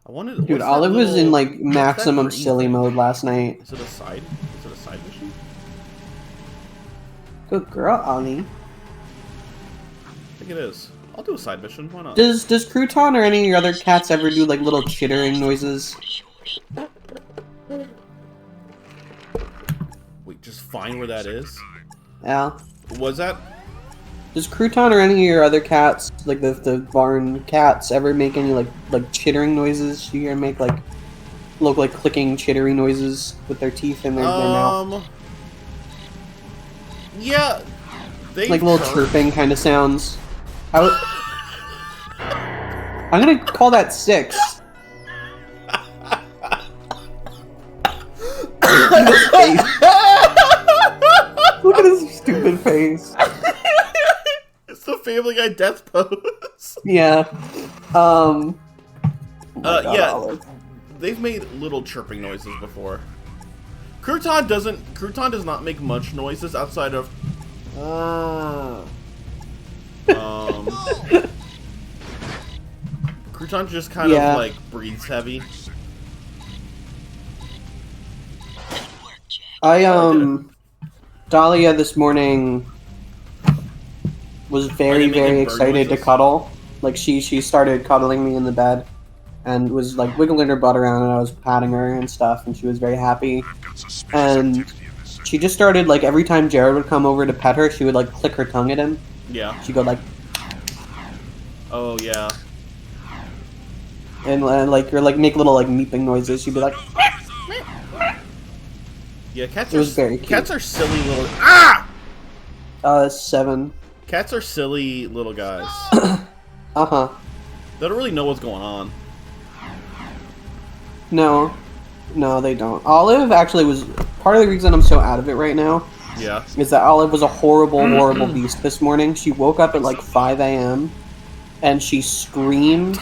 I wanted. Dude, what's that Olive was in little- like what's that maximum green silly thing? mode last night. Is it a side? Is it a side mission? Good girl, Ollie. I think it is. I'll do a side mission. Why not? Does Crouton or any of your other cats ever do like little chittering noises? Wait, just find where that is. Yeah. Was that? Does Crouton or any of your other cats, like the barn cats, ever make any like chittering noises? You hear them make like look like clicking, chittery noises with their teeth in their mouth, Yeah. They like little chirping kind of sounds. I'm gonna call that 6. His face. Look at his stupid face. It's the Family Guy death pose. Yeah. Oh my God, yeah. Olive. They've made little chirping noises before. Crouton does not make much noises outside of. Crouton just kind of like breathes heavy. Dahlia this morning was very excited to cuddle. Like she started cuddling me in the bed and was like wiggling her butt around, and I was patting her and stuff, and she was very happy. And she just started like every time Jared would come over to pet her, she would like click her tongue at him. Yeah. She'd go like, oh yeah. And like or like make little like meeping noises. She'd be like. Yeah, cats. It was very cute. Cats are silly little. 7. Cats are silly little guys. Uh-huh. They don't really know what's going on. No, they don't. Olive actually was part of the reason I'm so out of it right now. Yeah. Is that Olive was a horrible beast this morning. She woke up at like 5 a.m. and she screamed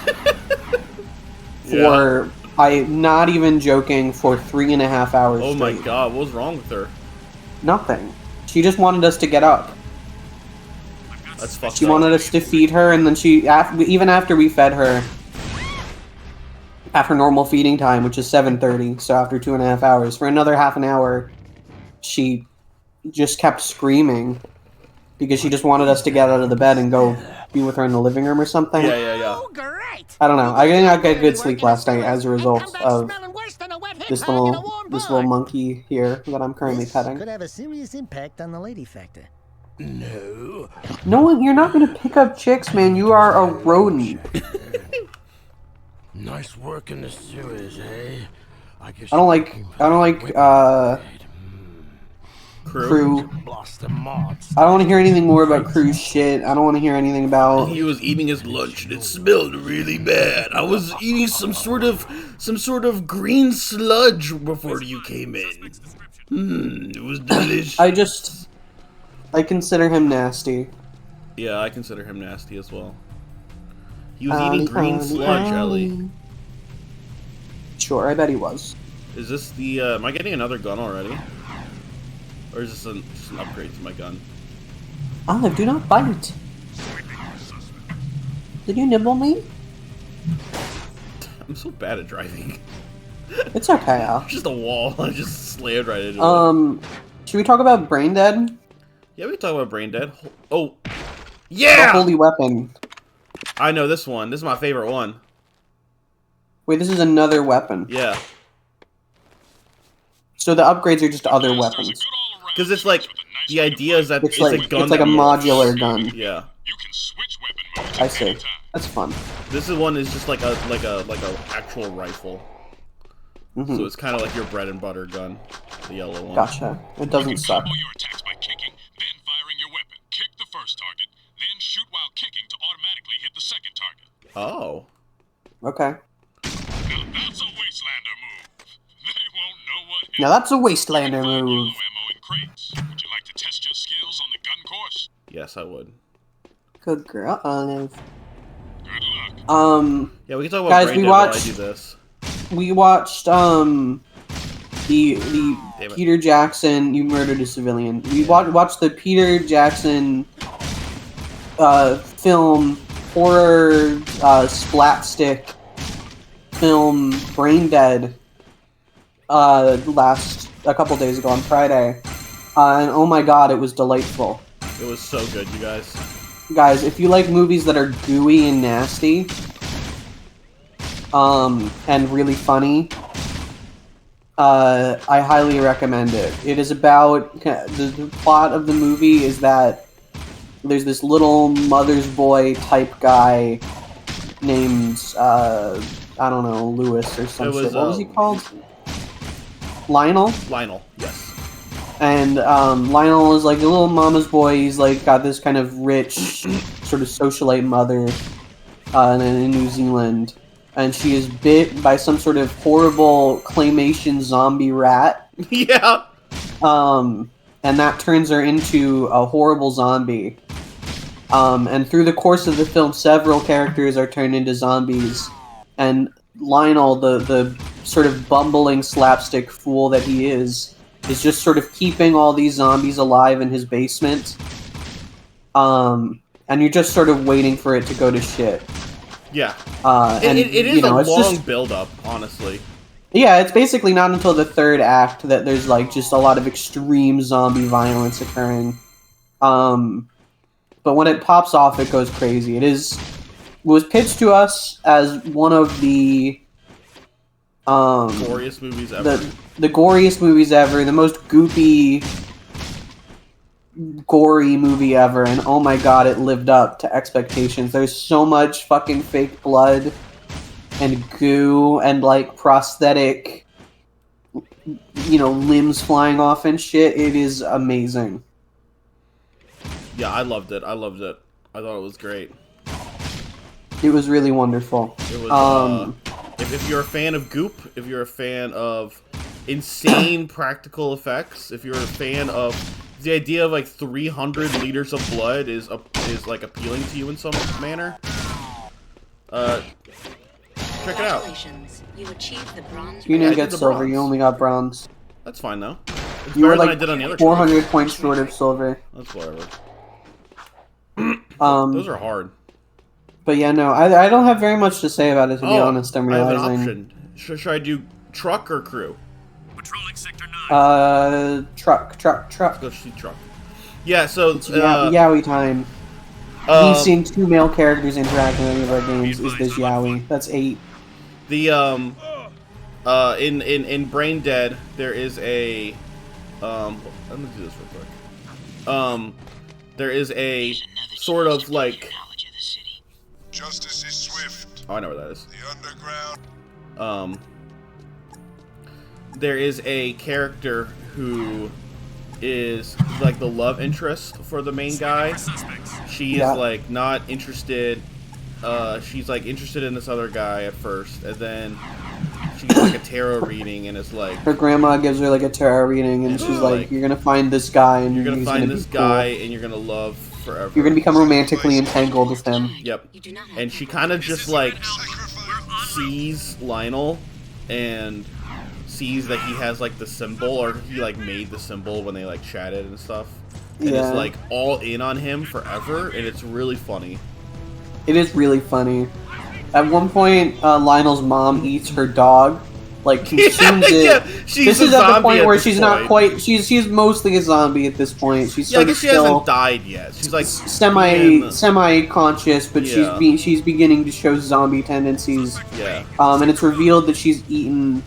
for, I'm not even joking, for 3.5 hours Oh my straight. God, what was wrong with her? Nothing. She just wanted us to get up. That's fucked She up. wanted us to feed her, and then even after we fed her, after normal feeding time, which is 7:30, so after 2.5 hours, for another half an hour, she just kept screaming because she just wanted us to get out of the bed and go be with her in the living room or something. Yeah. I don't know. I did not get good sleep last night as a result of this little monkey here that I'm currently petting. Could have a serious impact on the lady factor. No. No, you're not gonna pick up chicks, man. You are a rodent. Nice work in the sewers, eh? I don't like Crew. I don't want to hear anything more about Crew's shit. I don't want to hear anything about. He was eating his lunch and it smelled really bad. I was eating some sort of green sludge before you came in. It was delicious. I consider him nasty. Yeah, I consider him nasty as well. He was eating green sludge, Ellie. Sure, I bet he was. Is this the, am I getting another gun already? Or is this just an upgrade to my gun? Olive, do not bite. Did you nibble me? I'm so bad at driving. It's okay, Al. Just a wall. I just slammed right into it. Should we talk about Brain Dead? Yeah, we can talk about Brain Dead. Oh. Yeah! The holy weapon. I know this one. This is my favorite one. Wait, this is another weapon. Yeah. So the upgrades are just other weapons. Because it's like, the idea is that it's like, a gun. It's like a modular gun. Yeah. I see. That's fun. This one is just like a actual rifle. Mm-hmm. So it's kind of like your bread and butter gun, the yellow one. Gotcha. It doesn't suck. Your attacks by kicking, then firing your weapon. Kick the first target, then shoot while kicking to automatically hit the second target. Oh. Okay. Now that's a Wastelander move. They won't know what hit. Now that's a Wastelander Find move. yellow ammo in crates. Would you like to test your skills on the gun course? Yes, I would. Good girl, Olive. Good luck. Yeah, we can talk about Guys, Brain we Dead while I watched- do this. We watched the Damn it. Peter Jackson, You Murdered a Civilian. We watched the Peter Jackson film horror splat stick film Brain Dead a couple days ago on Friday, and oh my god, it was delightful. It was so good, you guys. Guys, if you like movies that are gooey and nasty, and really funny, I highly recommend it. It is about, the plot of the movie is that there's this little mother's boy type guy named, I don't know, Lewis or some shit. What was he called? Lionel? Lionel, yes. And Lionel is like a little mama's boy. He's like got this kind of rich, sort of socialite mother in New Zealand, and she is bit by some sort of horrible claymation zombie rat. Yeah. And that turns her into a horrible zombie. And through the course of the film, several characters are turned into zombies, and Lionel, the sort of bumbling slapstick fool that he is just sort of keeping all these zombies alive in his basement. And you're just sort of waiting for it to go to shit. Yeah. And, it is a long build-up, honestly. Yeah, it's basically not until the third act that there's like just a lot of extreme zombie violence occurring. But when it pops off, it goes crazy. It was pitched to us as one of the goriest movies ever. The goriest movies ever, the most goopy, gory movie ever, and oh my god, it lived up to expectations. There's so much fucking fake blood and goo and like prosthetic, limbs flying off and shit. It is amazing. Yeah, I loved it. I thought it was great. It was really wonderful. It was, if you're a fan of goop, if you're a fan of insane practical effects, if you're a fan of the idea of like 300 liters of blood is like appealing to you in some manner, check it out. You achieved the bronze. You didn't get the silver. bronze. You only got bronze. That's fine though. It's You were better than I like did on the other 400 points short of silver. That's whatever. Um, Those are hard. But yeah, no, I don't have very much to say about it, to be honest. I'm I have an realizing. option. Should I do truck or crew? Patrolling Sector 9. Truck. Let's go see truck. Yeah, so Yowie time. Me seeing two male characters interact in any of our games is this Yowie. That's 8. the in Brain Dead there is a let me do this real quick. There is a sort of like Justice is swift. oh, I know where that is. The underground. There is a character who is like the love interest for the main guy. She is like not interested. She's like interested in this other guy at first, and then she gets like a tarot reading, and it's like her grandma gives her like a tarot reading, and she's like, "You're gonna find this guy, and you're gonna he's find gonna this be guy, cool. and you're gonna love forever. You're gonna become romantically entangled with him." Yep. And she kind of just like sees Lionel and sees that he has like the symbol, or he like made the symbol when they like chatted and stuff, and Yeah. is like all in on him forever, and it's really funny. It is really funny. At one point, Lionel's mom eats her dog, like consumes it. Yeah, she's this a is at the zombie point at where this she's point. not quite. She's mostly a zombie at this point. She's Yeah, I sort guess of she still hasn't died yet. She's like semi-conscious, but Yeah. she's beginning to show zombie tendencies. Yeah. And it's revealed that she's eaten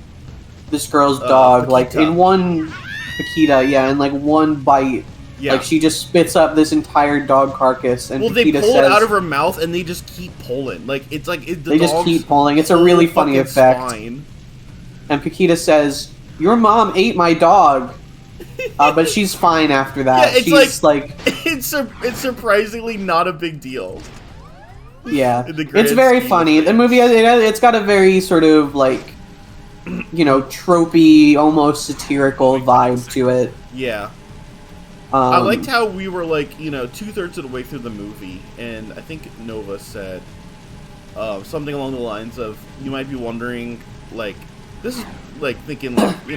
this girl's dog, like Paquita. in one Paquita, yeah, in like one bite. Yeah. Like she just spits up this entire dog carcass, and Well, they Paquita pull says, it out of her mouth, and they just keep pulling. Like it's like the they just dog's keep pulling. It's a whole really funny fucking effect. spine. And Paquita says, "Your mom ate my dog," but she's fine after that. Yeah, it's she's like, it's surprisingly not a big deal. yeah, in the grand it's very scheme funny. of The movie, it's got a very sort of like, tropey, almost satirical vibe to it. Yeah. I liked how we were like, 2/3 of the way through the movie, and I think Nova said something along the lines of, "You might be wondering, like, this is like thinking, like,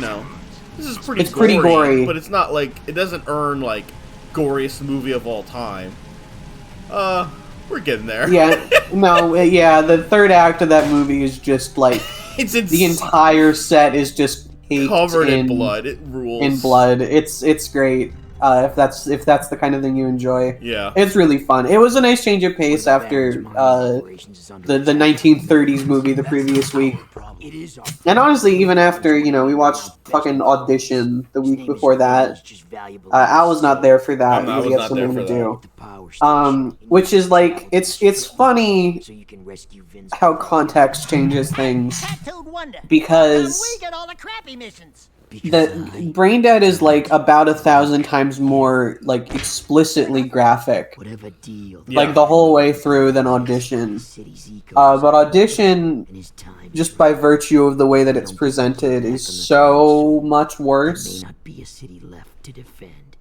this is pretty. It's pretty gory, but it's not like it doesn't earn like goriest movie of all time." We're getting there. Yeah, no, yeah. The third act of that movie is just like It's The entire set is just caked covered in blood. It rules. In blood. It's great. If that's the kind of thing you enjoy. Yeah. It's really fun. It was a nice change of pace after the 1930s movie the previous week. And honestly, even after, we watched fucking Audition the week before that, Al was not there for that because he had something to do. Which is like, it's funny how context changes things, because the Brain Dead is like about 1,000 times more like explicitly graphic, like the whole way through than Audition. But Audition, just by virtue of the way that it's presented, is so much worse.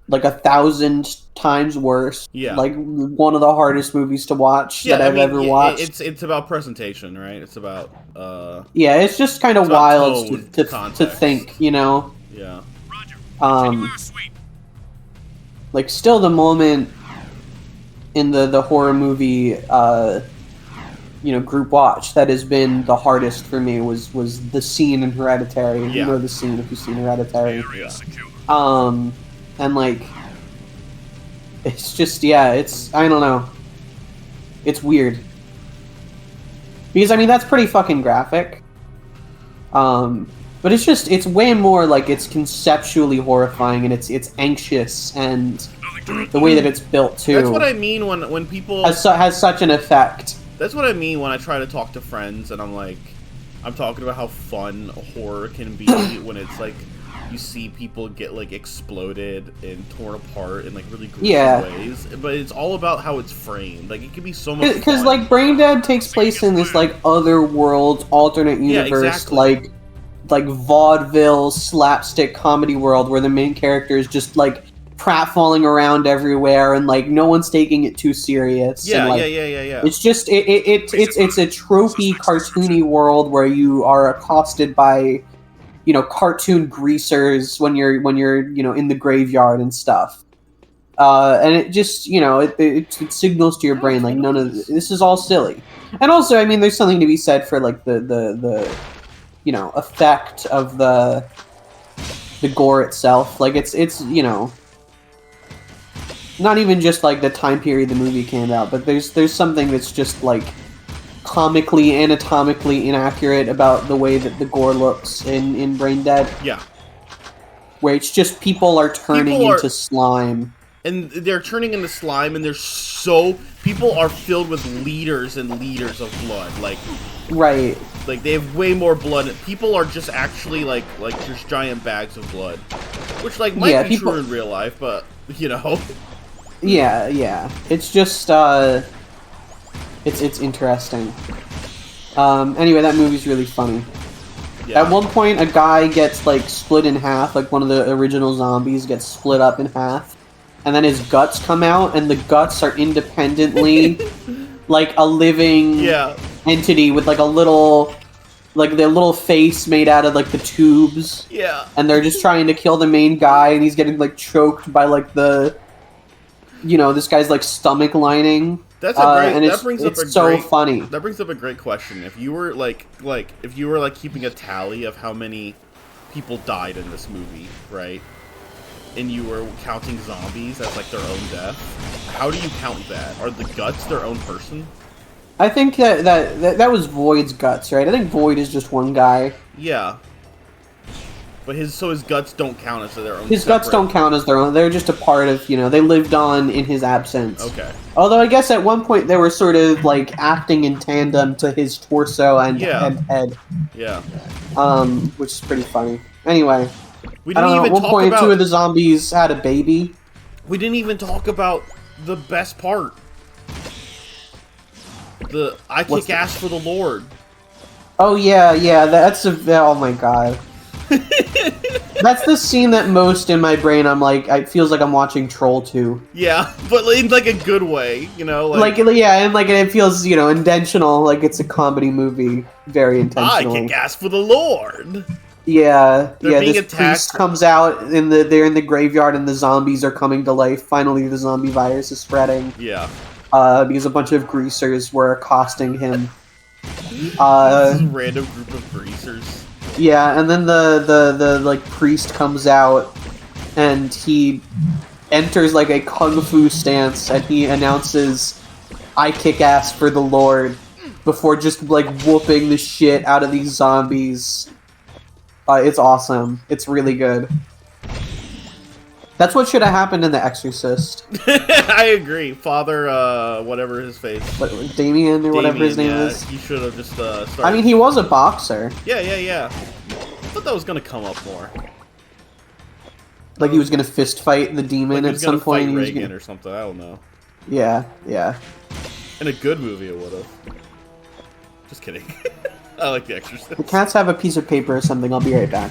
Like 1,000 times worse. Yeah. Like one of the hardest movies to watch that I've ever watched. It's about presentation, right? It's about yeah, it's just kind of wild to think, Yeah. Like still the moment in the horror movie group watch that has been the hardest for me was the scene in Hereditary. Yeah. You know the scene if you've seen Hereditary. And like, it's just, it's, I don't know. It's weird. Because, I mean, that's pretty fucking graphic. But it's way more like it's conceptually horrifying, and it's anxious, and the way that it's built too. That's what I mean when people has such an effect. That's what I mean when I try to talk to friends and I'm talking about how fun horror can be when it's like you see people get like exploded and torn apart in like really gruesome ways, but it's all about how it's framed. Like it can be so much because like Brain Dead takes place in this like other world, alternate universe, like vaudeville slapstick comedy world where the main character is just like pratfalling around everywhere and like no one's taking it too serious. Yeah. It's just it's a tropey cartoony world where you are accosted by cartoon greasers when you're in the graveyard and stuff, and it just it signals to your brain like none of this is all silly. And also, I mean, there's something to be said for like the effect of the gore itself. Like it's not even just like the time period the movie came out, but there's something that's just like comically, anatomically inaccurate about the way that the gore looks in Brain Dead. Yeah. Where it's just people are turning into slime. And they're turning into slime, and people are filled with liters and liters of blood. Like, right. Like, they have way more blood. People are just actually, like just giant bags of blood. Which, like, might be true in real life, but, Yeah. It's just, It's interesting. Anyway, that movie's really funny. Yeah. At one point, a guy gets, like, split in half, like one of the original zombies gets split up in half, and then his guts come out, and the guts are independently, like, a living entity with, like, a little, like, their little face made out of, like, the tubes. Yeah. And they're just trying to kill the main guy, and he's getting, like, choked by, like, this guy's, like, stomach lining. That's a great. That brings up funny. That brings up a great question. If you were keeping a tally of how many people died in this movie, right? And you were counting zombies as like their own death, how do you count that? Are the guts their own person? I think that was Void's guts, right? I think Void is just one guy. Yeah. But his guts don't count as their own. His guts don't count as their own. They're just a part of, they lived on in his absence. Okay. Although I guess at one point they were sort of like acting in tandem to his torso and head. Yeah. Which is pretty funny. Anyway, we didn't even at one point, two of the zombies had a baby. We didn't even talk about the best part. I kick ass for the Lord. Oh yeah, oh my god. That's the scene that most in my brain I'm like, it feels like I'm watching Troll 2. Yeah, but in like a good way, Like and like it feels, intentional, like it's a comedy movie, very intentionally. I kick ass for the Lord. Yeah, They're being this attacked. priest comes out, they're in the graveyard and the zombies are coming to life. Finally, the zombie virus is spreading. Yeah. Because a bunch of greasers were accosting him. This random group of greasers. Yeah, and then the like priest comes out, and he enters like a kung fu stance, and he announces, "I kick ass for the Lord," before just like whooping the shit out of these zombies. It's awesome. It's really good. That's what should have happened in The Exorcist. I agree. Father, whatever his face. What, Damien or whatever his name yeah, is. He should have just started. I mean, he was a boxer. Yeah. I thought that was gonna come up more. Like he was gonna fist fight the demon Like at some point. Fight He was Reagan gonna... or something. I don't know. Yeah. In a good movie, it would have. Just kidding. I like The Exorcist. The cats have a piece of paper or something. I'll be right back.